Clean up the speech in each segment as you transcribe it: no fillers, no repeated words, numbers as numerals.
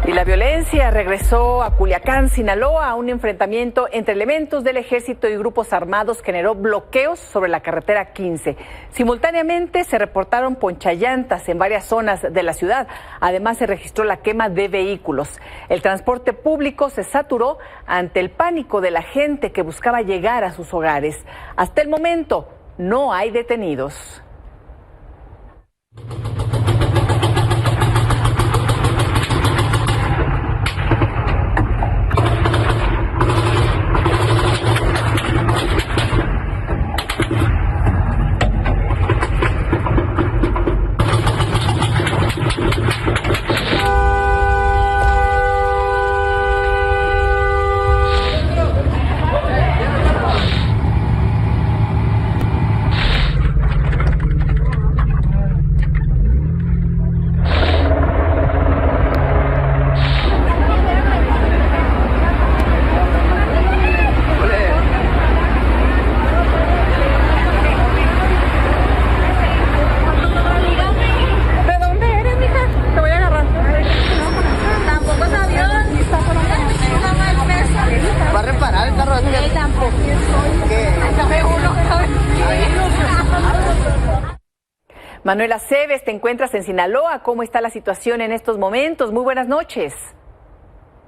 Y la violencia regresó a Culiacán, Sinaloa. Un enfrentamiento entre elementos del ejército y grupos armados generó bloqueos sobre la carretera 15. Simultáneamente se reportaron ponchallantas en varias zonas de la ciudad. Además se registró la quema de vehículos. El transporte público se saturó ante el pánico de la gente que buscaba llegar a sus hogares. Hasta el momento no hay detenidos. Manuela Cebes, te encuentras en Sinaloa. ¿Cómo está la situación en estos momentos? Muy buenas noches.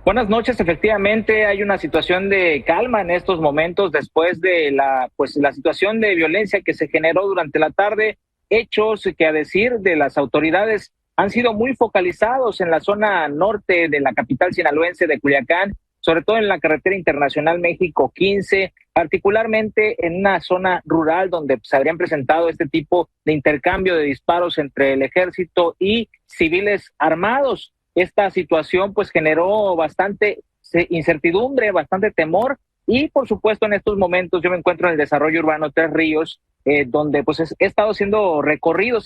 Buenas noches, efectivamente hay una situación de calma en estos momentos después de la situación de violencia que se generó durante la tarde, hechos que a decir de las autoridades han sido muy focalizados en la zona norte de la capital sinaloense de Culiacán, sobre todo en la carretera internacional México 15, particularmente en una zona rural donde se habrían presentado este tipo de intercambio de disparos entre el ejército y civiles armados. Esta situación pues generó bastante incertidumbre, bastante temor y por supuesto en estos momentos yo me encuentro en el desarrollo urbano Tres Ríos, donde pues hemos estado haciendo recorridos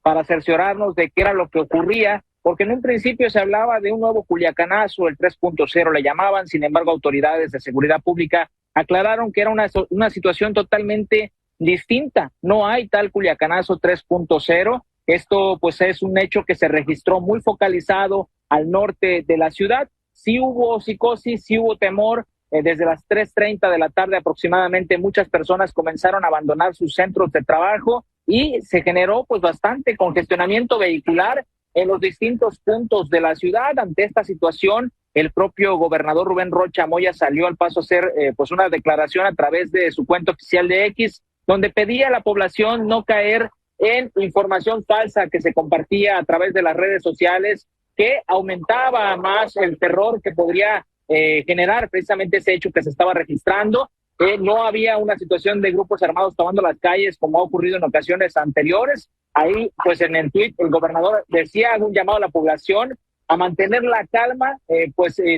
para cerciorarnos de qué era lo que ocurría, porque en un principio se hablaba de un nuevo Culiacanazo, el 3.0 le llamaban. Sin embargo, autoridades de seguridad pública aclararon que era una situación totalmente distinta. No hay tal Culiacanazo 3.0. Esto pues es un hecho que se registró muy focalizado al norte de la ciudad. Sí hubo psicosis, sí hubo temor. Desde las 3:30 de la tarde aproximadamente muchas personas comenzaron a abandonar sus centros de trabajo y se generó pues bastante congestionamiento vehicular en los distintos puntos de la ciudad. Ante esta situación, el propio gobernador Rubén Rocha Moya salió al paso a hacer pues una declaración a través de su cuenta oficial de X, donde pedía a la población no caer en información falsa que se compartía a través de las redes sociales, que aumentaba más el terror que podría generar precisamente ese hecho que se estaba registrando. No había una situación de grupos armados tomando las calles como ha ocurrido en ocasiones anteriores. Ahí, pues en el tuit, el gobernador decía un llamado a la población a mantener la calma.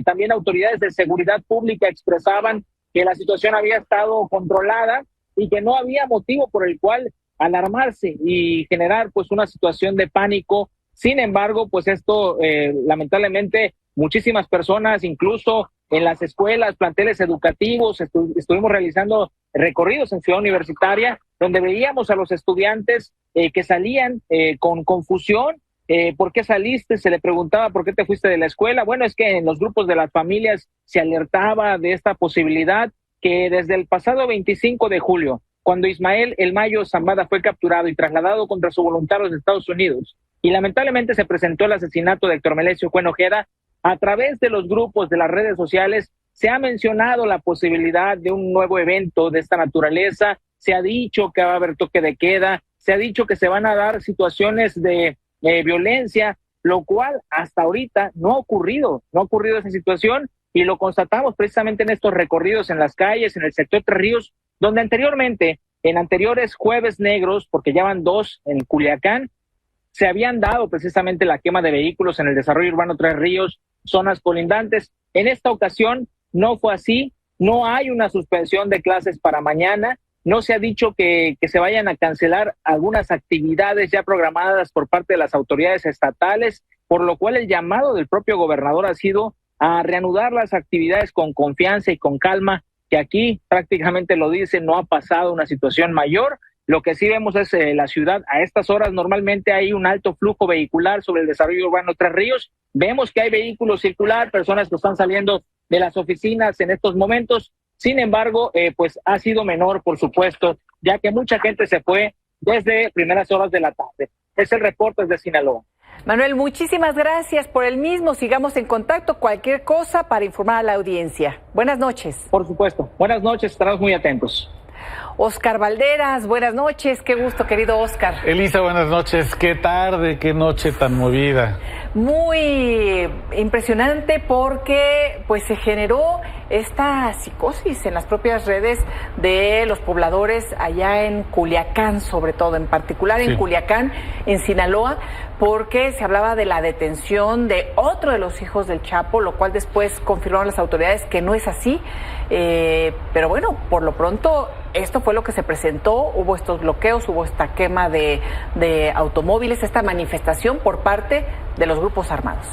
También autoridades de seguridad pública expresaban que la situación había estado controlada y que no había motivo por el cual alarmarse y generar pues una situación de pánico. Sin embargo, pues esto lamentablemente muchísimas personas, incluso en las escuelas, planteles educativos, estuvimos realizando recorridos en Ciudad Universitaria, donde veíamos a los estudiantes que salían con confusión. ¿Por qué saliste? Se le preguntaba por qué te fuiste de la escuela. Bueno, es que en los grupos de las familias se alertaba de esta posibilidad que desde el pasado 25 de julio, cuando Ismael El Mayo Zambada fue capturado y trasladado contra su voluntad a los Estados Unidos, y lamentablemente se presentó el asesinato de Héctor Melesio Cuen Ojeda, a través de los grupos de las redes sociales se ha mencionado la posibilidad de un nuevo evento de esta naturaleza. Se ha dicho que va a haber toque de queda, se ha dicho que se van a dar situaciones de violencia, lo cual hasta ahorita no ha ocurrido esa situación, y lo constatamos precisamente en estos recorridos en las calles, en el sector Tres Ríos, donde anteriormente, en anteriores jueves negros, porque ya van 2 en Culiacán, se habían dado precisamente la quema de vehículos en el desarrollo urbano Tres Ríos, zonas colindantes. En esta ocasión no fue así, no hay una suspensión de clases para mañana, no se ha dicho que se vayan a cancelar algunas actividades ya programadas por parte de las autoridades estatales, por lo cual el llamado del propio gobernador ha sido a reanudar las actividades con confianza y con calma, que aquí prácticamente lo dice, no ha pasado una situación mayor. Lo que sí vemos es la ciudad. A estas horas normalmente hay un alto flujo vehicular sobre el desarrollo urbano Tres Ríos. Vemos que hay vehículos circular, personas que están saliendo de las oficinas en estos momentos. Sin embargo, pues ha sido menor, por supuesto, ya que mucha gente se fue desde primeras horas de la tarde. Es el reporte desde Sinaloa. Manuel, muchísimas gracias por el mismo. Sigamos en contacto. Cualquier cosa para informar a la audiencia. Buenas noches. Por supuesto. Buenas noches. Estaremos muy atentos. Oscar Valderas, buenas noches. Qué gusto, querido Oscar. Elisa, buenas noches. Qué tarde, qué noche tan movida. Muy impresionante porque pues se generó esta psicosis en las propias redes de los pobladores allá en Culiacán, sobre todo, en particular en Culiacán, en Sinaloa, porque se hablaba de la detención de otro de los hijos del Chapo, lo cual después confirmaron las autoridades que no es así. Pero bueno, por lo pronto esto fue lo que se presentó, hubo estos bloqueos, hubo esta quema de automóviles, esta manifestación por parte de los grupos armados.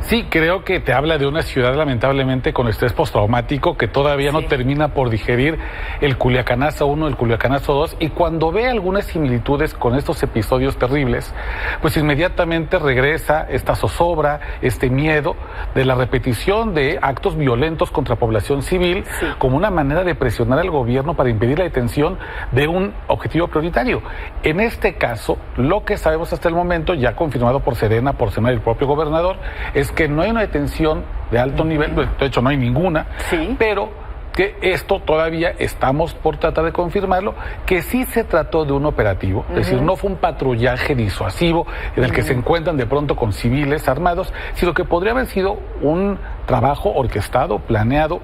Sí, creo que te habla de una ciudad lamentablemente con estrés postraumático que todavía no termina por digerir el Culiacanazo 1, el Culiacanazo 2, y cuando ve algunas similitudes con estos episodios terribles, pues inmediatamente regresa esta zozobra, este miedo de la repetición de actos violentos contra población civil como una manera de presionar al gobierno para impedir la detención de un objetivo prioritario. En este caso, lo que sabemos hasta el momento, ya confirmado por Sedena, por Semana el propio gobernador, es que no hay una detención de alto nivel, de hecho no hay ninguna, pero que esto todavía estamos por tratar de confirmarlo, que sí se trató de un operativo, es decir, no fue un patrullaje disuasivo en el que se encuentran de pronto con civiles armados, sino que podría haber sido un trabajo orquestado, planeado,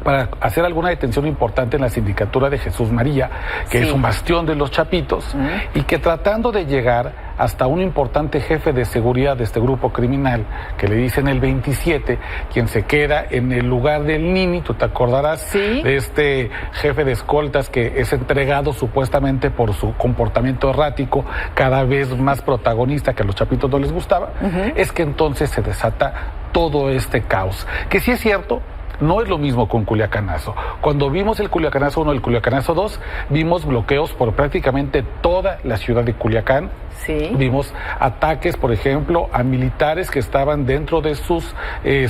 para hacer alguna detención importante en la sindicatura de Jesús María, que es un bastión de los Chapitos, y que tratando de llegar hasta un importante jefe de seguridad de este grupo criminal, que le dicen el 27, quien se queda en el lugar del Nini, tú te acordarás de este jefe de escoltas que es entregado supuestamente por su comportamiento errático, cada vez más protagonista, que a los Chapitos no les gustaba, es que entonces se desata todo este caos, que sí es cierto. No es lo mismo con Culiacanazo. Cuando vimos el Culiacanazo 1 y el Culiacanazo 2, vimos bloqueos por prácticamente toda la ciudad de Culiacán. Vimos ataques, por ejemplo, a militares que estaban dentro de sus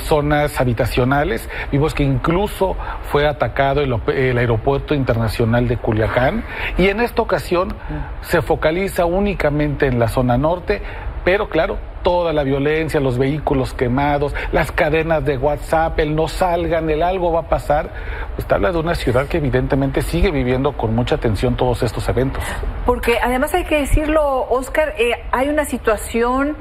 zonas habitacionales. Vimos que incluso fue atacado el aeropuerto internacional de Culiacán. Y en esta ocasión se focaliza únicamente en la zona norte, pero claro, toda la violencia, los vehículos quemados, las cadenas de WhatsApp, el no salgan, el algo va a pasar, pues te habla de una ciudad que evidentemente sigue viviendo con mucha tensión todos estos eventos. Porque además hay que decirlo, Oscar, hay una situación,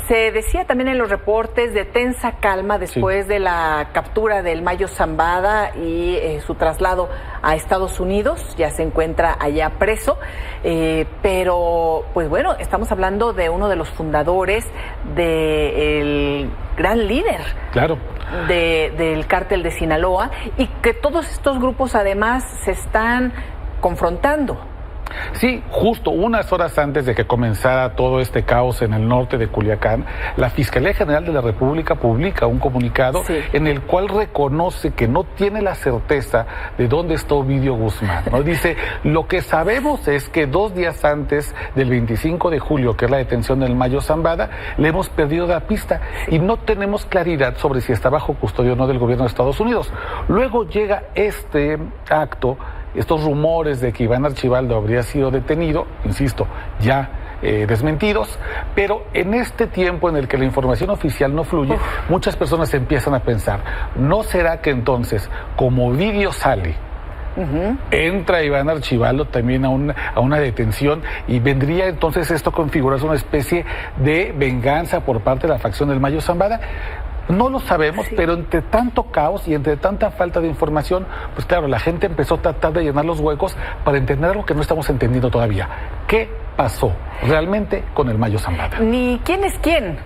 se decía también en los reportes de tensa calma después de la captura del Mayo Zambada y su traslado a Estados Unidos, ya se encuentra allá preso, pero pues bueno, estamos hablando de uno de los fundadores del gran líder del cártel de Sinaloa, y que todos estos grupos además se están confrontando. Sí, justo unas horas antes de que comenzara todo este caos en el norte de Culiacán, la Fiscalía General de la República publica un comunicado en el cual reconoce que no tiene la certeza de dónde está Ovidio Guzmán, ¿no? Dice, lo que sabemos es que 2 días antes del 25 de julio, que es la detención del Mayo Zambada, le hemos perdido la pista y no tenemos claridad sobre si está bajo custodia o no del gobierno de Estados Unidos. Luego llega este acto, estos rumores de que Iván Archibaldo habría sido detenido, insisto, ya desmentidos, pero en este tiempo en el que la información oficial no fluye, muchas personas empiezan a pensar, ¿no será que entonces, como Ovidio sale, entra Iván Archibaldo también a una detención y vendría entonces esto a configurarse una especie de venganza por parte de la facción del Mayo Zambada? No lo sabemos, pero entre tanto caos y entre tanta falta de información, pues claro, la gente empezó a tratar de llenar los huecos para entender algo que no estamos entendiendo todavía. ¿Qué pasó realmente con el Mayo Zambada? Ni quién es quién.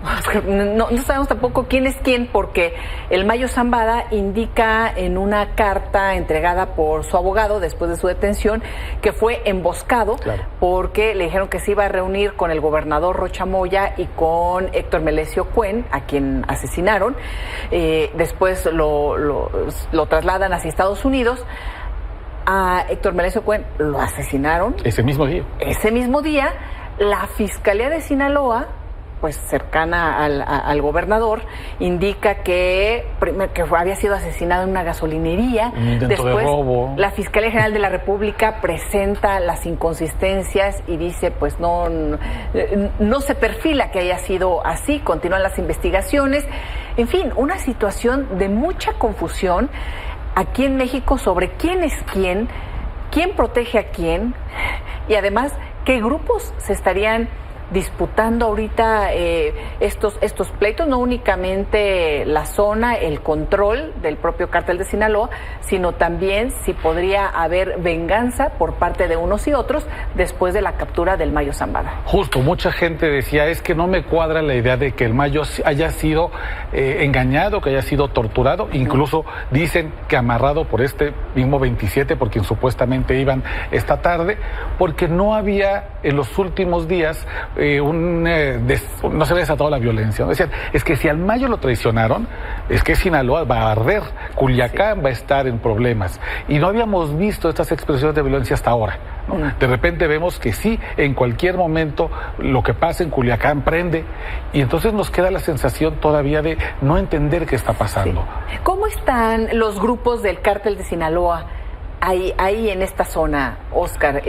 No sabemos tampoco quién es quién, porque el Mayo Zambada indica en una carta entregada por su abogado después de su detención que fue emboscado porque le dijeron que se iba a reunir con el gobernador Rocha Moya y con Héctor Melesio Cuen, a quien asesinaron. Después lo trasladan hacia Estados Unidos. A Héctor Melesio Cuen lo asesinaron. Ese mismo día. Ese mismo día, la Fiscalía de Sinaloa, pues cercana al gobernador, indica que había sido asesinado en una gasolinería. Un intento Después, de robo. La Fiscalía General de la República presenta las inconsistencias y dice, pues no se perfila que haya sido así, continúan las investigaciones. En fin, una situación de mucha confusión aquí en México sobre quién es quién protege a quién y además qué grupos se estarían disputando ahorita estos pleitos, no únicamente la zona, el control del propio cártel de Sinaloa, sino también si podría haber venganza por parte de unos y otros después de la captura del Mayo Zambada. Justo, mucha gente decía, es que no me cuadra la idea de que el Mayo haya sido engañado, que haya sido torturado, incluso dicen que amarrado por este mismo 27, por quien supuestamente iban esta tarde, porque no había en los últimos días no se había desatado la violencia. Decían, es que si al Mayo lo traicionaron, es que Sinaloa va a arder, Culiacán va a estar en problemas. Y no habíamos visto estas expresiones de violencia hasta ahora, ¿no? De repente vemos que sí, en cualquier momento lo que pasa en Culiacán prende, y entonces nos queda la sensación todavía de no entender qué está pasando. Sí. ¿Cómo están los grupos del cártel de Sinaloa ahí en esta zona, Óscar?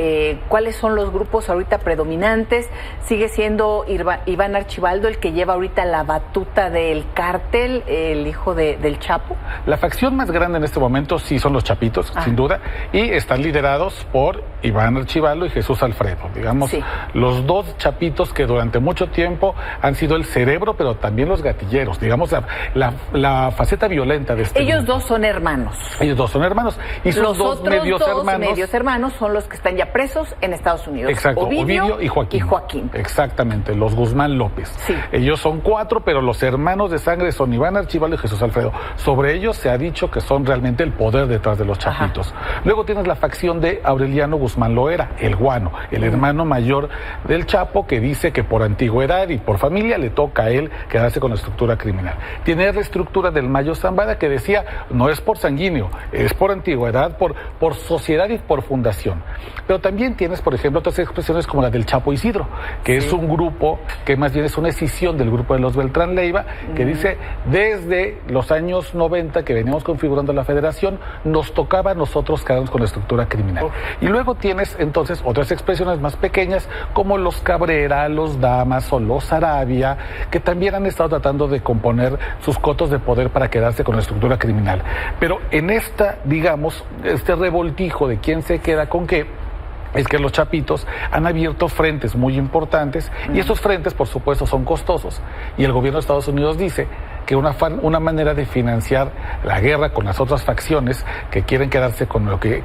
¿Cuáles son los grupos ahorita predominantes? ¿Sigue siendo Iván Archibaldo el que lleva ahorita la batuta del cártel, el hijo del Chapo? La facción más grande en este momento sí son los Chapitos, sin duda, y están liderados por Iván Archibaldo y Jesús Alfredo, digamos, sí, los dos Chapitos que durante mucho tiempo han sido el cerebro, pero también los gatilleros, digamos, la faceta violenta de este Ellos grupo. Dos son hermanos. Ellos dos son hermanos, y sus dos medios hermanos son los que están ya presos en Estados Unidos. Exacto, Ovidio y Joaquín. Exactamente, los Guzmán López. Sí. Ellos son 4, pero los hermanos de sangre son Iván Archibaldo y Jesús Alfredo. Sobre ellos se ha dicho que son realmente el poder detrás de los Chapitos. Ajá. Luego tienes la facción de Aureliano Guzmán Loera, el Guano, el hermano mayor del Chapo, que dice que por antigüedad y por familia le toca a él quedarse con la estructura criminal. Tiene la estructura del Mayo Zambada, que decía, no es por sanguíneo, es por antigüedad, por sociedad y por fundación. Pero también tienes, por ejemplo, otras expresiones como la del Chapo Isidro, que es un grupo que más bien es una escisión del grupo de los Beltrán Leiva, que dice, desde los años 90 que veníamos configurando la federación, nos tocaba a nosotros quedarnos con la estructura criminal. Y luego tienes entonces otras expresiones más pequeñas, como los Cabrera, los Damas o los Arabia, que también han estado tratando de componer sus cotos de poder para quedarse con la estructura criminal. Pero en esta, digamos, este revoltijo de quién se queda con qué, es que los Chapitos han abierto frentes muy importantes y esos frentes, por supuesto, son costosos. Y el gobierno de Estados Unidos dice que una manera de financiar la guerra con las otras facciones que quieren quedarse con lo que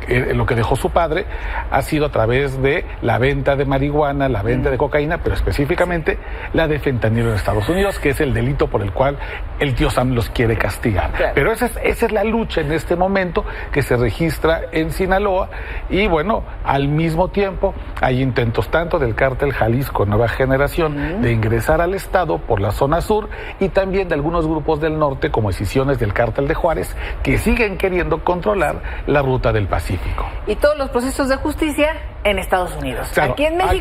dejó su padre ha sido a través de la venta de marihuana, la venta de cocaína, pero específicamente la de fentanilo en Estados Unidos, que es el delito por el cual el tío Sam los quiere castigar. Claro. Pero esa es la lucha en este momento que se registra en Sinaloa y bueno, al mismo tiempo hay intentos tanto del cártel Jalisco Nueva Generación de ingresar al estado por la zona sur y también de algunos grupos del norte como escisiones del cártel de Juárez que siguen queriendo controlar la ruta del Pacífico. Y todos los procesos de justicia en Estados Unidos. Claro, aquí en México.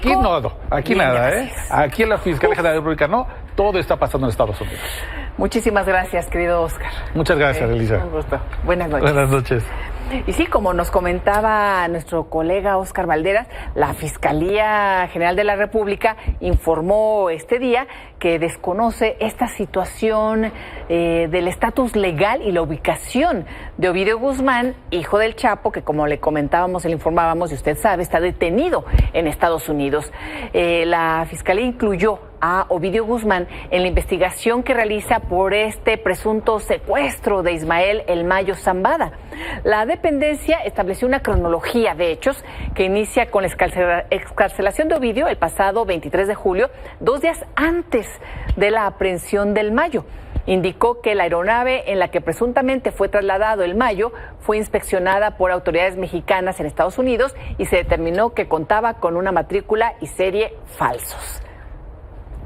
Aquí nada, Aquí en la Fiscalía General de la República no, todo está pasando en Estados Unidos. Muchísimas gracias, querido Óscar. Muchas gracias, Elisa. Un gusto. Buenas noches. Buenas noches. Y sí, como nos comentaba nuestro colega Óscar Valderas, la Fiscalía General de la República informó este día que desconoce esta situación del estatus legal y la ubicación de Ovidio Guzmán, hijo del Chapo, que como le comentábamos, le informábamos, y usted sabe, está detenido en Estados Unidos. La Fiscalía incluyó a Ovidio Guzmán en la investigación que realiza por este presunto secuestro de Ismael El Mayo Zambada. La dependencia estableció una cronología de hechos que inicia con la excarcelación de Ovidio el pasado 23 de julio, 2 días antes de la aprehensión del Mayo. Indicó que la aeronave en la que presuntamente fue trasladado el Mayo fue inspeccionada por autoridades mexicanas en Estados Unidos y se determinó que contaba con una matrícula y serie falsos.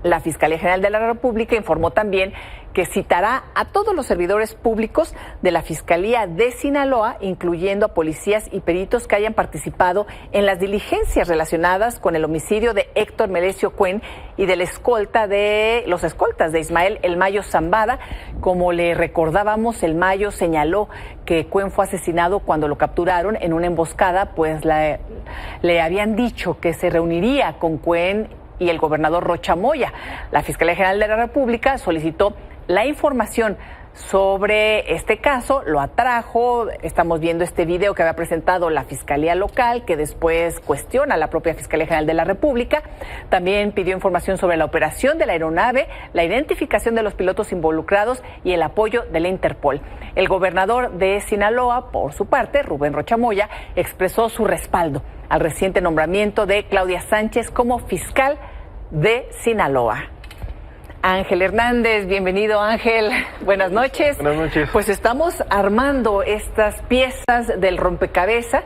La Fiscalía General de la República informó también que citará a todos los servidores públicos de la Fiscalía de Sinaloa, incluyendo a policías y peritos que hayan participado en las diligencias relacionadas con el homicidio de Héctor Melesio Cuen y de los escoltas de Ismael El Mayo Zambada. Como le recordábamos, El Mayo señaló que Cuen fue asesinado cuando lo capturaron en una emboscada, pues le habían dicho que se reuniría con Cuen y el gobernador Rocha Moya. La Fiscalía General de la República solicitó la información sobre este caso, lo atrajo. Estamos viendo este video que había presentado la Fiscalía Local, que después cuestiona la propia Fiscalía General de la República. También pidió información sobre la operación de la aeronave, la identificación de los pilotos involucrados y el apoyo de la Interpol. El gobernador de Sinaloa, por su parte, Rubén Rocha Moya, expresó su respaldo al reciente nombramiento de Claudia Sánchez como fiscal de Sinaloa. Ángel Hernández, bienvenido Ángel, buenas noches. Buenas noches. Pues estamos armando estas piezas del rompecabezas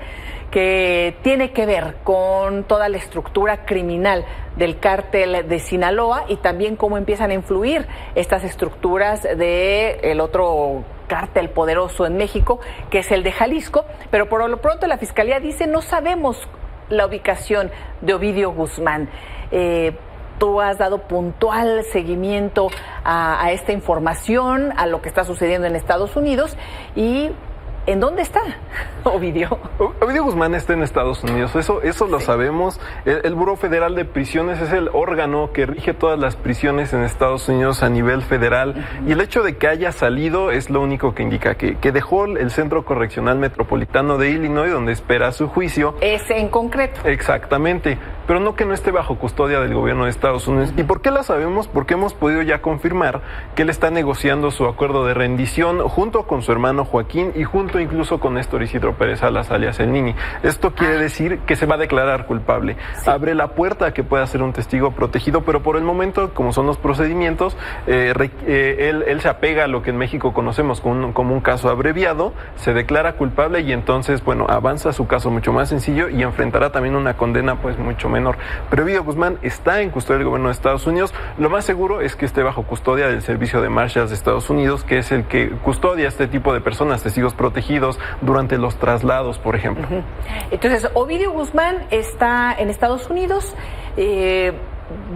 que tiene que ver con toda la estructura criminal del cártel de Sinaloa y también cómo empiezan a influir estas estructuras del otro cártel poderoso en México, que es el de Jalisco. Pero por lo pronto la Fiscalía dice no sabemos la ubicación de Ovidio Guzmán. Tú has dado puntual seguimiento a esta información, a lo que está sucediendo en Estados Unidos y ¿en dónde está Ovidio? Ovidio Guzmán está en Estados Unidos, eso lo sabemos. El Buró Federal de Prisiones es el órgano que rige todas las prisiones en Estados Unidos a nivel federal, y el hecho de que haya salido es lo único que indica que dejó el Centro Correccional Metropolitano de Illinois, donde espera su juicio. Ese en concreto. Exactamente, pero no que no esté bajo custodia del gobierno de Estados Unidos. ¿Y por qué la sabemos? Porque hemos podido ya confirmar que él está negociando su acuerdo de rendición junto con su hermano Joaquín y junto incluso con Néstor Isidro Pérez Salas, alias El Nini. Esto quiere decir que se va a declarar culpable. Sí. Abre la puerta a que pueda ser un testigo protegido, pero por el momento, como son los procedimientos, él se apega a lo que en México conocemos como un caso abreviado, se declara culpable y entonces, bueno, avanza su caso mucho más sencillo y enfrentará también una condena pues mucho menor. Pero Ovidio Guzmán está en custodia del gobierno de Estados Unidos. Lo más seguro es que esté bajo custodia del Servicio de Marshals de Estados Unidos, que es el que custodia a este tipo de personas, testigos protegidos, durante los traslados, por ejemplo. Entonces, Ovidio Guzmán está en Estados Unidos.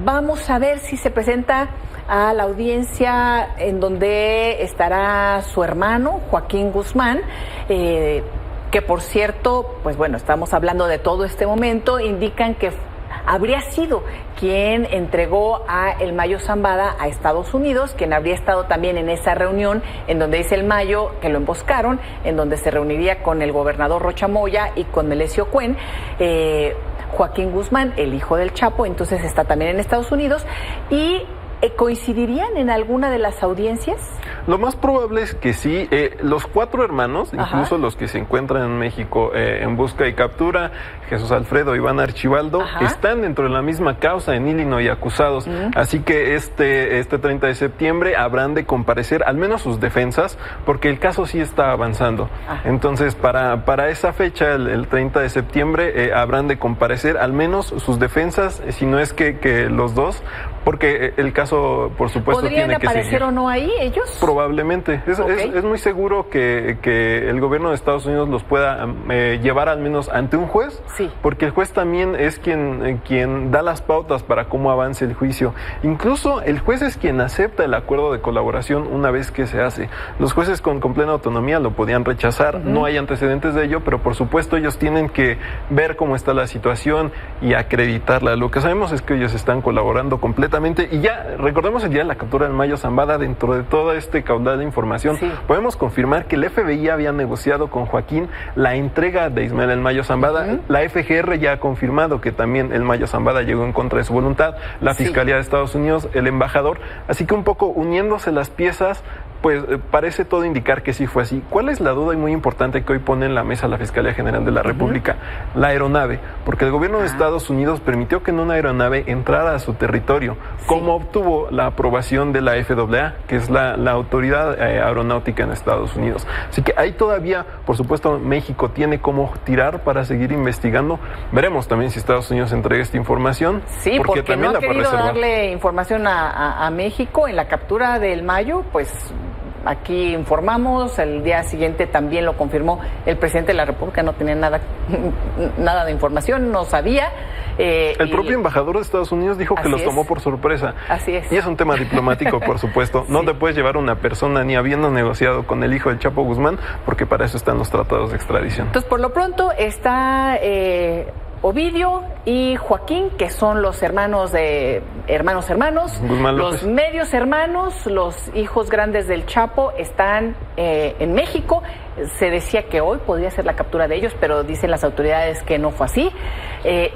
Vamos a ver si se presenta a la audiencia en donde estará su hermano, Joaquín Guzmán, que por cierto, pues bueno, estamos hablando de todo este momento, indican que habría sido quien entregó a El Mayo Zambada a Estados Unidos, quien habría estado también en esa reunión en donde dice El Mayo que lo emboscaron, en donde se reuniría con el gobernador Rocha Moya y con Melesio Cuen. Joaquín Guzmán, el hijo del Chapo, entonces está también en Estados Unidos. Y ¿coincidirían en alguna de las audiencias? Lo más probable es que sí. Los cuatro hermanos, incluso los que se encuentran en México en busca y captura, Jesús Alfredo, Iván Archibaldo, están dentro de la misma causa en Illinois acusados. Así que este 30 de septiembre habrán de comparecer al menos sus defensas, porque el caso sí está avanzando. Entonces, para esa fecha, el 30 de septiembre, habrán de comparecer al menos sus defensas, si no es que los dos, porque el caso, por supuesto, tiene que seguir. ¿Podrían aparecer o no ahí ellos? Probablemente. Es muy seguro que el gobierno de Estados Unidos los pueda llevar al menos ante un juez, porque el juez también es quien da las pautas para cómo avance el juicio. Incluso el juez es quien acepta el acuerdo de colaboración una vez que se hace. Los jueces con plena autonomía lo podían rechazar, no hay antecedentes de ello, pero por supuesto ellos tienen que ver cómo está la situación y acreditarla. Lo que sabemos es que ellos están colaborando completamente. Y ya recordemos el día de la captura del Mayo Zambada. Dentro de todo este caudal de información, podemos confirmar que el FBI había negociado con Joaquín la entrega de Ismael El Mayo Zambada. La FGR ya ha confirmado que también El Mayo Zambada llegó en contra de su voluntad, la Fiscalía de Estados Unidos, el embajador. Así que un poco uniéndose las piezas, pues parece todo indicar que sí fue así. ¿Cuál es la duda y muy importante que hoy pone en la mesa la Fiscalía General de la República? La aeronave, porque el gobierno de Estados Unidos permitió que en una aeronave entrara a su territorio, como obtuvo la aprobación de la FAA, que es la autoridad aeronáutica en Estados Unidos. Así que ahí todavía, por supuesto, México tiene cómo tirar para seguir investigando. Veremos también si Estados Unidos entrega esta información. Sí, porque también no ha querido darle información a México en la captura del Mayo, pues aquí informamos, el día siguiente también lo confirmó el presidente de la República, no tenía nada de información, no sabía. El propio embajador de Estados Unidos dijo que los tomó por sorpresa. Así es. Y es un tema diplomático, por supuesto. No te puedes llevar a una persona ni habiendo negociado con el hijo del Chapo Guzmán, porque para eso están los tratados de extradición. Entonces, por lo pronto está Ovidio y Joaquín, que son los hermanos, Guzmán los medios hermanos, los hijos grandes del Chapo, están en México. Se decía que hoy podría ser la captura de ellos, pero dicen las autoridades que no fue así.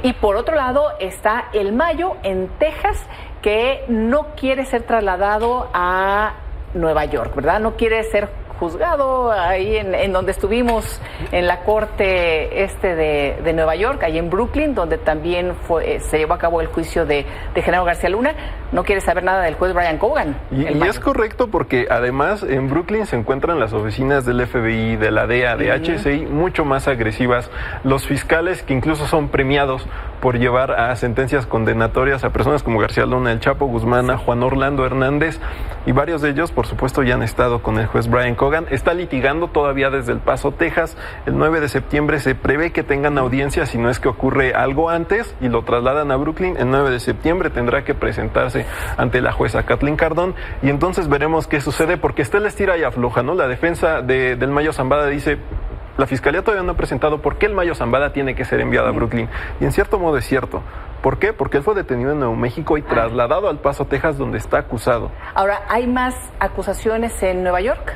Y por otro lado está el Mayo en Texas, que no quiere ser trasladado a Nueva York, ¿verdad? No quiere ser juzgado ahí en donde estuvimos en la corte de Nueva York, ahí en Brooklyn, donde también se llevó a cabo el juicio de Genaro García Luna. No quiere saber nada del juez Brian Cogan. Y es correcto, porque además en Brooklyn se encuentran las oficinas del FBI, de la DEA, de HCI, mucho más agresivas. Los fiscales que incluso son premiados por llevar a sentencias condenatorias a personas como García Luna, el Chapo Guzmán, a Juan Orlando Hernández, y varios de ellos, por supuesto, ya han estado con el juez Brian Cogan. Está litigando todavía desde El Paso, Texas. El 9 de septiembre se prevé que tengan audiencia, si no es que ocurre algo antes y lo trasladan a Brooklyn. El 9 de septiembre tendrá que presentarse ante la jueza Kathleen Cardón, y entonces veremos qué sucede, porque está el estira y afloja, ¿no? La defensa del Mayo Zambada dice: la Fiscalía todavía no ha presentado por qué el Mayo Zambada tiene que ser enviado a Brooklyn. Y en cierto modo es cierto. ¿Por qué? Porque él fue detenido en Nuevo México y trasladado al Paso, Texas, donde está acusado. Ahora, ¿hay más acusaciones en Nueva York?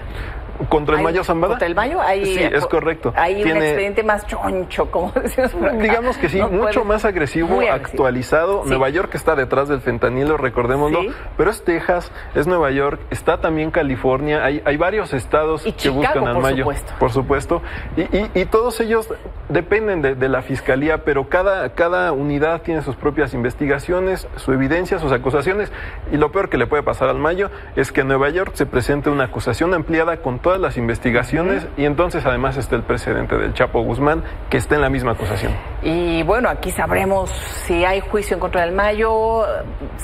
¿Contra el Mayo Zambada? ¿Contra el Mayo? Sí, es correcto. Hay un expediente más choncho, como decimos por acá. Digamos que sí, no mucho más agresivo, muy actualizado. Sí. Nueva York está detrás del fentanilo, recordémoslo, sí. Pero es Texas, es Nueva York, está también California, hay varios estados y que Chicago, buscan al Mayo. Por supuesto. Y todos ellos dependen de la Fiscalía, pero cada unidad tiene sus propias investigaciones, su evidencia, sus acusaciones, y lo peor que le puede pasar al Mayo es que en Nueva York se presente una acusación ampliada con todas las investigaciones, y entonces además está el precedente del Chapo Guzmán, que está en la misma acusación. Y bueno, aquí sabremos si hay juicio en contra del Mayo.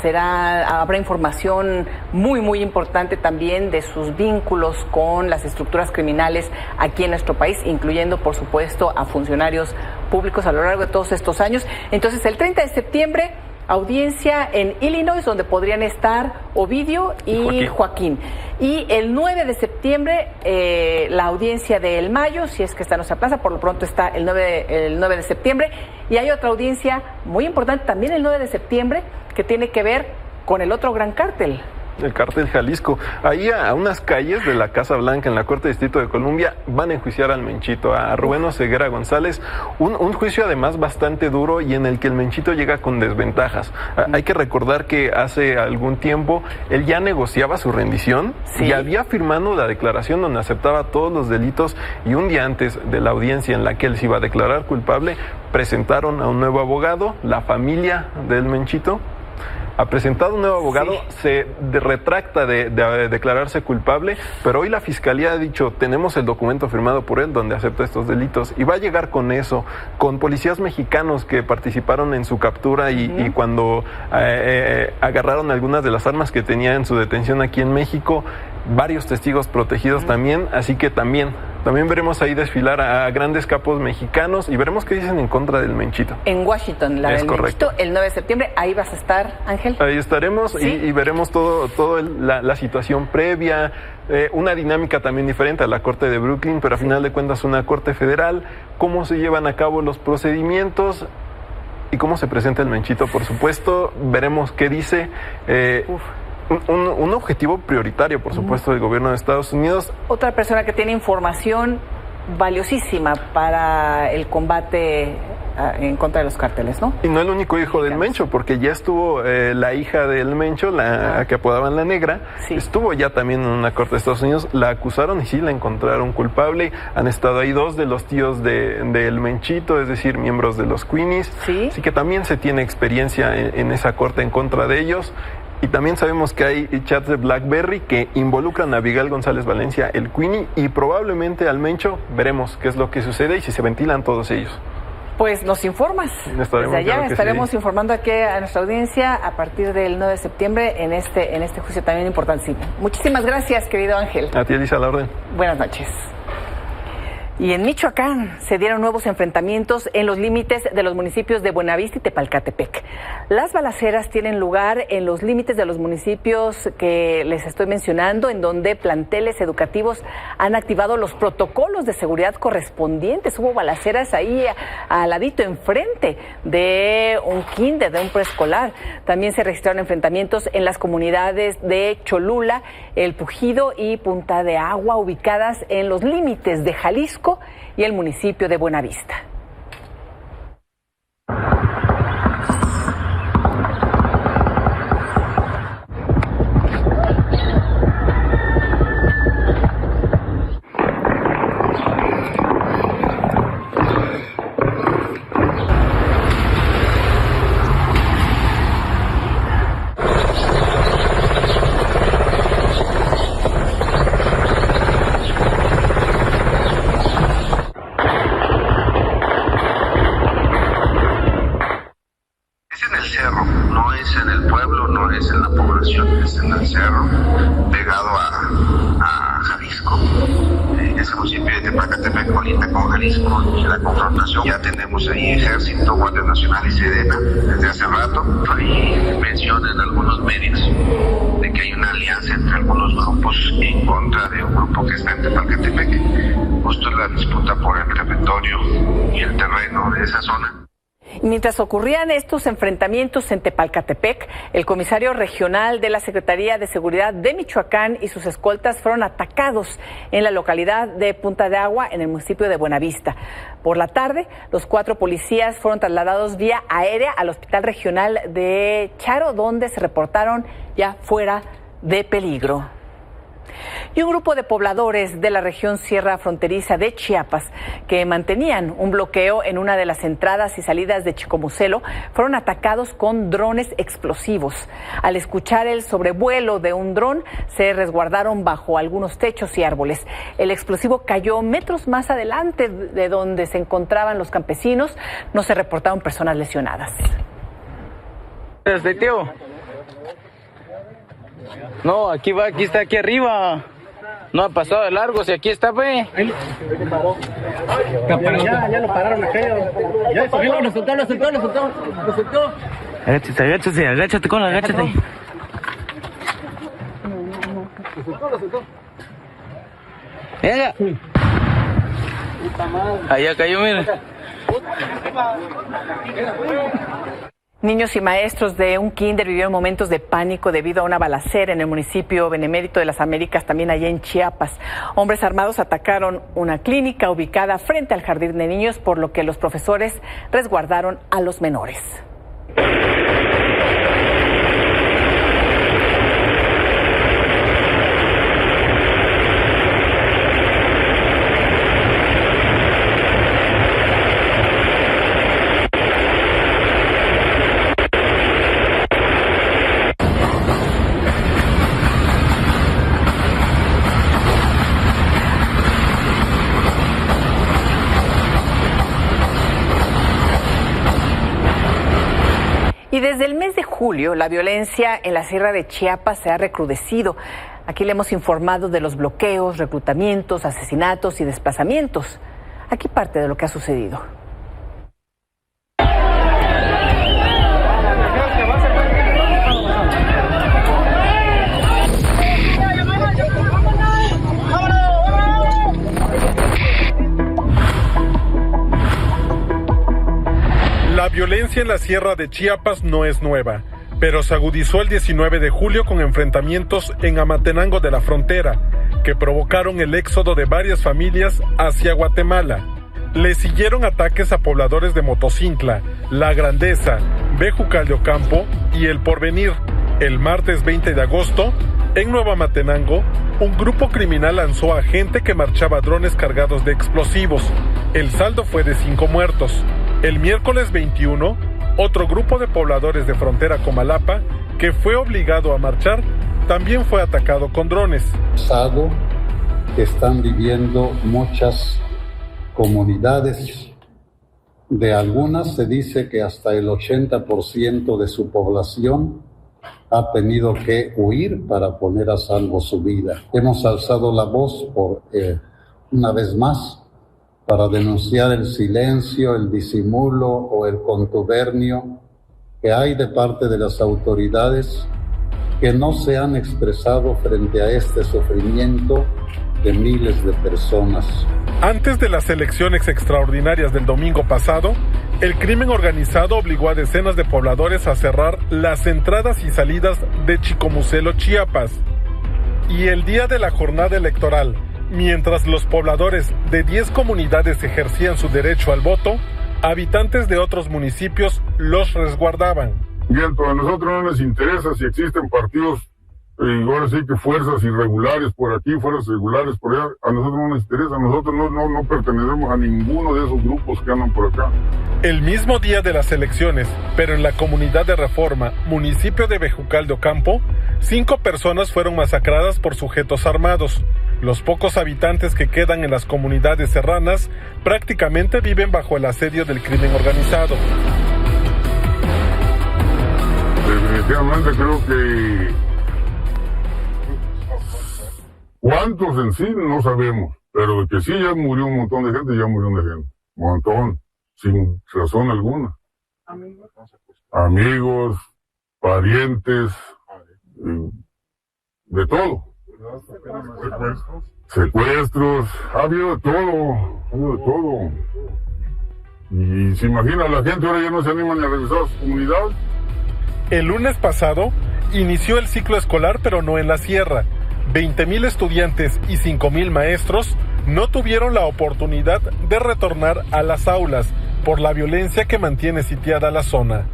Habrá información muy, muy importante también de sus vínculos con las estructuras criminales aquí en nuestro país, incluyendo, por supuesto, a funcionarios públicos a lo largo de todos estos años. Entonces, el 30 de septiembre, audiencia en Illinois, donde podrían estar Ovidio y Joaquín. Y el 9 de septiembre, la audiencia del Mayo, si es que esta no se aplaza, por lo pronto está el 9 de septiembre. Y hay otra audiencia muy importante también el 9 de septiembre, que tiene que ver con el otro gran cártel. El cártel Jalisco. Ahí a unas calles de la Casa Blanca, en la Corte de Distrito de Columbia, van a enjuiciar al Menchito, a Rubén Oseguera González. Un juicio además bastante duro, y en el que el Menchito llega con desventajas. Hay que recordar que hace algún tiempo él ya negociaba su rendición, y había firmado la declaración donde aceptaba todos los delitos, y un día antes de la audiencia en la que él se iba a declarar culpable, presentaron a un nuevo abogado. La familia del Menchito ha presentado un nuevo abogado, se retracta de declararse culpable, pero hoy la Fiscalía ha dicho: tenemos el documento firmado por él donde acepta estos delitos, y va a llegar con eso, con policías mexicanos que participaron en su captura y cuando agarraron algunas de las armas que tenía en su detención aquí en México, varios testigos protegidos también, así que también veremos ahí desfilar a grandes capos mexicanos, y veremos qué dicen en contra del Menchito. En Washington, la del Menchito, el 9 de septiembre, ahí vas a estar, Ángel. Ahí estaremos, y veremos todo la situación previa, una dinámica también diferente a la Corte de Brooklyn, pero a final de cuentas una Corte Federal, cómo se llevan a cabo los procedimientos y cómo se presenta el Menchito, por supuesto. Veremos qué dice. Un objetivo prioritario, por supuesto, del gobierno de Estados Unidos. Otra persona que tiene información valiosísima para el combate en contra de los cárteles, ¿no? Y no el único hijo del Mencho, porque ya estuvo la hija del Mencho, la que apodaban la Negra, estuvo ya también en una corte de Estados Unidos, la acusaron y sí la encontraron culpable. Han estado ahí 2 de los tíos del Menchito, es decir, miembros de los Queenies. Así que también se tiene experiencia en esa corte en contra de ellos. Y también sabemos que hay chats de BlackBerry que involucran a Abigail González Valencia, el Queenie, y probablemente al Mencho. Veremos qué es lo que sucede y si se ventilan todos ellos. Pues nos informas. Desde allá estaremos informando aquí a nuestra audiencia a partir del 9 de septiembre en este juicio también importantísimo. Muchísimas gracias, querido Ángel. A ti, Elisa, a la orden. Buenas noches. Y en Michoacán se dieron nuevos enfrentamientos en los límites de los municipios de Buenavista y Tepalcatepec. Las balaceras tienen lugar en los límites de los municipios que les estoy mencionando, en donde planteles educativos han activado los protocolos de seguridad correspondientes. Hubo balaceras ahí al ladito, enfrente de un kinder, de un preescolar. También se registraron enfrentamientos en las comunidades de Cholula, El Pujido y Punta de Agua, ubicadas en los límites de Jalisco y el municipio de Buenavista. La confrontación, ya tenemos ahí Ejército, Guardia Nacional y Sedena desde hace rato. Hay mención en algunos medios de que hay una alianza entre algunos grupos en contra de un grupo que está en Tepalcatepec. Justo la disputa por el territorio y el terreno de esa zona. Mientras ocurrían estos enfrentamientos en Tepalcatepec, el comisario regional de la Secretaría de Seguridad de Michoacán y sus escoltas fueron atacados en la localidad de Punta de Agua, en el municipio de Buenavista. Por la tarde, los 4 policías fueron trasladados vía aérea al Hospital Regional de Charo, donde se reportaron ya fuera de peligro. Y un grupo de pobladores de la región sierra fronteriza de Chiapas, que mantenían un bloqueo en una de las entradas y salidas de Chicomucelo, fueron atacados con drones explosivos. Al escuchar el sobrevuelo de un dron, se resguardaron bajo algunos techos y árboles. El explosivo cayó metros más adelante de donde se encontraban los campesinos. No se reportaron personas lesionadas. Tío. No, aquí está aquí arriba. No ha pasado de largo, si aquí está, ve. Ya lo pararon aquello. Ya lo soltó. Agáchate, con agáchate. Lo soltó. Venga. Allá cayó, mira. Niños y maestros de un kinder vivieron momentos de pánico debido a una balacera en el municipio benemérito de Las Américas, también allá en Chiapas. Hombres armados atacaron una clínica ubicada frente al jardín de niños, por lo que los profesores resguardaron a los menores. Y desde el mes de julio, la violencia en la Sierra de Chiapas se ha recrudecido. Aquí le hemos informado de los bloqueos, reclutamientos, asesinatos y desplazamientos. Aquí parte de lo que ha sucedido. La violencia en la Sierra de Chiapas no es nueva, pero se agudizó el 19 de julio con enfrentamientos en Amatenango de la Frontera, que provocaron el éxodo de varias familias hacia Guatemala. Le siguieron ataques a pobladores de Motocintla, La Grandeza, Bejucal de Ocampo y El Porvenir. El martes 20 de agosto, en Nueva Matenango, un grupo criminal lanzó a gente que marchaba drones cargados de explosivos. El saldo fue de 5 muertos. El miércoles 21, otro grupo de pobladores de frontera Comalapa, que fue obligado a marchar, también fue atacado con drones. Que están viviendo muchas comunidades. De algunas se dice que hasta el 80% de su población ha tenido que huir para poner a salvo su vida. Hemos alzado la voz una vez más para denunciar el silencio, el disimulo o el contubernio que hay de parte de las autoridades que no se han expresado frente a este sufrimiento de miles de personas. Antes de las elecciones extraordinarias del domingo pasado, el crimen organizado obligó a decenas de pobladores a cerrar las entradas y salidas de Chicomucelo, Chiapas. Y el día de la jornada electoral, mientras los pobladores de 10 comunidades ejercían su derecho al voto, habitantes de otros municipios los resguardaban. Bien, pues a nosotros no nos interesa si existen partidos, ahora sí que fuerzas irregulares por aquí, fuerzas irregulares por allá, a nosotros no nos interesa, nosotros no pertenecemos a ninguno de esos grupos que andan por acá. El mismo día de las elecciones, pero en la comunidad de Reforma, municipio de Bejucal de Ocampo, 5 personas fueron masacradas por sujetos armados. Los pocos habitantes que quedan en las comunidades serranas prácticamente viven bajo el asedio del crimen organizado. Definitivamente creo que cuántos en sí no sabemos, pero de que sí ya murió un montón de gente, un montón, sin razón alguna. Amigos, parientes, de todo. Secuestros, ha habido de todo. Y se imagina, la gente ahora ya no se anima ni a regresar a su comunidad. El lunes pasado inició el ciclo escolar, pero no en la sierra. 20,000 estudiantes y 5,000 maestros no tuvieron la oportunidad de retornar a las aulas por la violencia que mantiene sitiada la zona.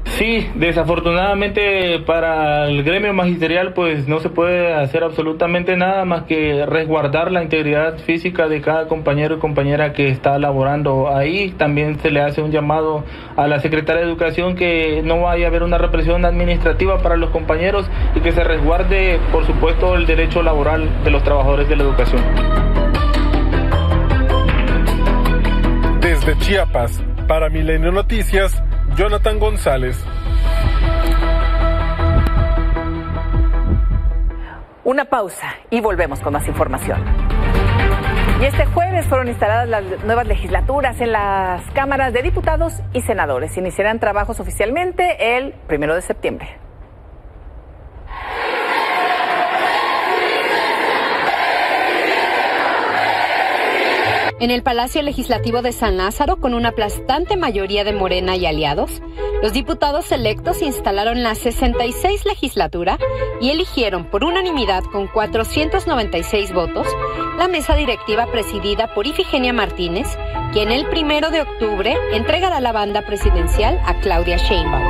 Sí, desafortunadamente para el gremio magisterial pues no se puede hacer absolutamente nada más que resguardar la integridad física de cada compañero y compañera que está laborando ahí. También se le hace un llamado a la Secretaría de Educación que no vaya a haber una represión administrativa para los compañeros y que se resguarde, por supuesto, el derecho laboral de los trabajadores de la educación. Desde Chiapas, para Milenio Noticias, Jonathan González. Una pausa y volvemos con más información. Y este jueves fueron instaladas las nuevas legislaturas en las cámaras de diputados y senadores. Iniciarán trabajos oficialmente el 1 de septiembre. En el Palacio Legislativo de San Lázaro, con una aplastante mayoría de Morena y aliados, los diputados electos instalaron la 66 legislatura y eligieron por unanimidad con 496 votos la mesa directiva presidida por Ifigenia Martínez, quien el 1 de octubre entregará la banda presidencial a Claudia Sheinbaum.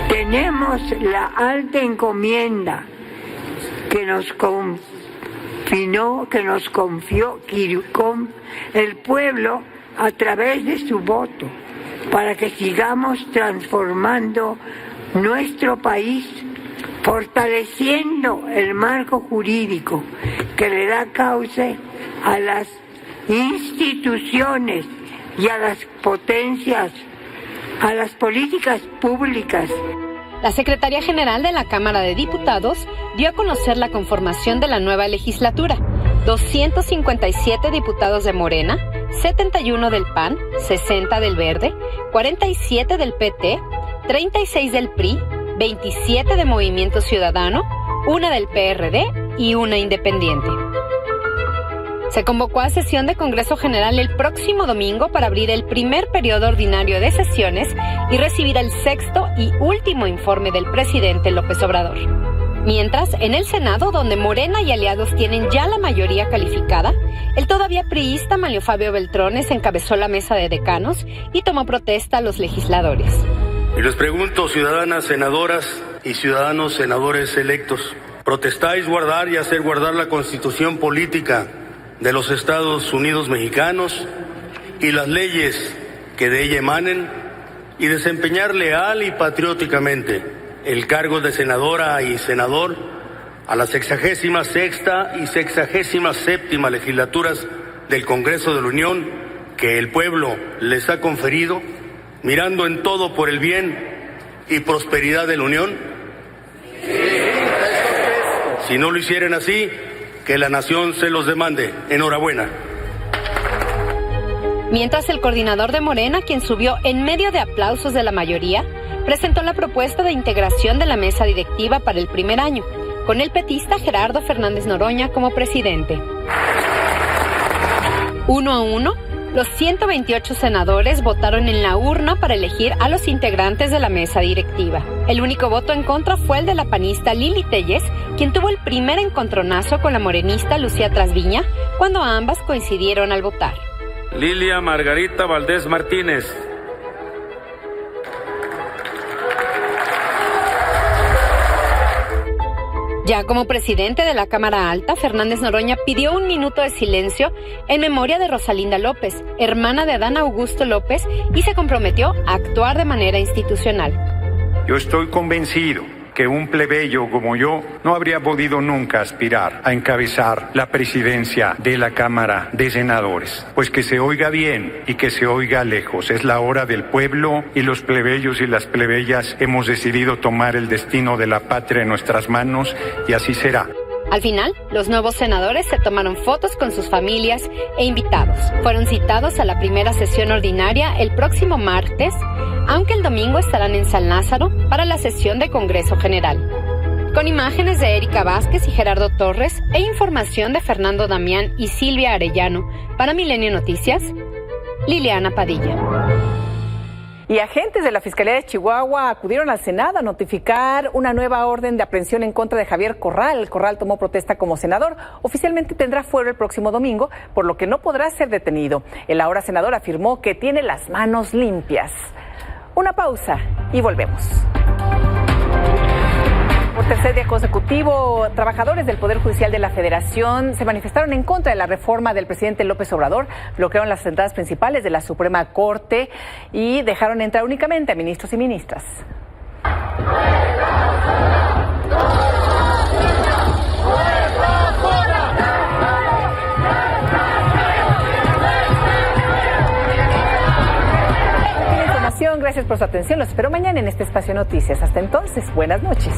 Tenemos la alta encomienda que nos confió el pueblo a través de su voto, para que sigamos transformando nuestro país, fortaleciendo el marco jurídico que le da cauce a las instituciones y a las potencias, a las políticas públicas. La Secretaría General de la Cámara de Diputados dio a conocer la conformación de la nueva legislatura. 257 diputados de Morena, 71 del PAN, 60 del Verde, 47 del PT, 36 del PRI, 27 de Movimiento Ciudadano, 1 del PRD y 1 independiente. Se convocó a sesión de Congreso General el próximo domingo para abrir el primer periodo ordinario de sesiones y recibir el 6º y último informe del presidente López Obrador. Mientras, en el Senado, donde Morena y aliados tienen ya la mayoría calificada, el todavía priista Manlio Fabio Beltrones encabezó la mesa de decanos y tomó protesta a los legisladores. Y les pregunto, ciudadanas senadoras y ciudadanos senadores electos, ¿protestáis guardar y hacer guardar la Constitución política de los Estados Unidos mexicanos y las leyes que de ella emanen y desempeñar leal y patrióticamente el cargo de senadora y senador a la 66ª y 67ª legislaturas del Congreso de la Unión que el pueblo les ha conferido, mirando en todo por el bien y prosperidad de la Unión? Si no lo hicieran así, que la nación se los demande. Enhorabuena. Mientras, el coordinador de Morena, quien subió en medio de aplausos de la mayoría, presentó la propuesta de integración de la mesa directiva para el primer año, con el petista Gerardo Fernández Noroña como presidente. 1 a 1, los 128 senadores votaron en la urna para elegir a los integrantes de la mesa directiva. El único voto en contra fue el de la panista Lili Telles, quien tuvo el primer encontronazo con la morenista Lucía Trasviña, cuando ambas coincidieron al votar. Lilia Margarita Valdés Martínez. Ya como presidente de la Cámara Alta, Fernández Noroña pidió 1 minuto de silencio en memoria de Rosalinda López, hermana de Adán Augusto López, y se comprometió a actuar de manera institucional. Yo estoy convencido que un plebeyo como yo no habría podido nunca aspirar a encabezar la presidencia de la Cámara de Senadores. Pues que se oiga bien y que se oiga lejos. Es la hora del pueblo y los plebeyos y las plebeyas hemos decidido tomar el destino de la patria en nuestras manos y así será. Al final, los nuevos senadores se tomaron fotos con sus familias e invitados. Fueron citados a la primera sesión ordinaria el próximo martes, aunque el domingo estarán en San Lázaro para la sesión de Congreso General. Con imágenes de Erika Vázquez y Gerardo Torres e información de Fernando Damián y Silvia Arellano, para Milenio Noticias, Liliana Padilla. Y agentes de la Fiscalía de Chihuahua acudieron al Senado a notificar una nueva orden de aprehensión en contra de Javier Corral. Corral tomó protesta como senador. Oficialmente tendrá fuero el próximo domingo, por lo que no podrá ser detenido. El ahora senador afirmó que tiene las manos limpias. Una pausa y volvemos. Por tercer día consecutivo, trabajadores del Poder Judicial de la Federación se manifestaron en contra de la reforma del presidente López Obrador, bloquearon las entradas principales de la Suprema Corte y dejaron entrar únicamente a ministros y ministras. Gracias por su atención. Los espero mañana en este Espacio Noticias. Hasta entonces, buenas noches.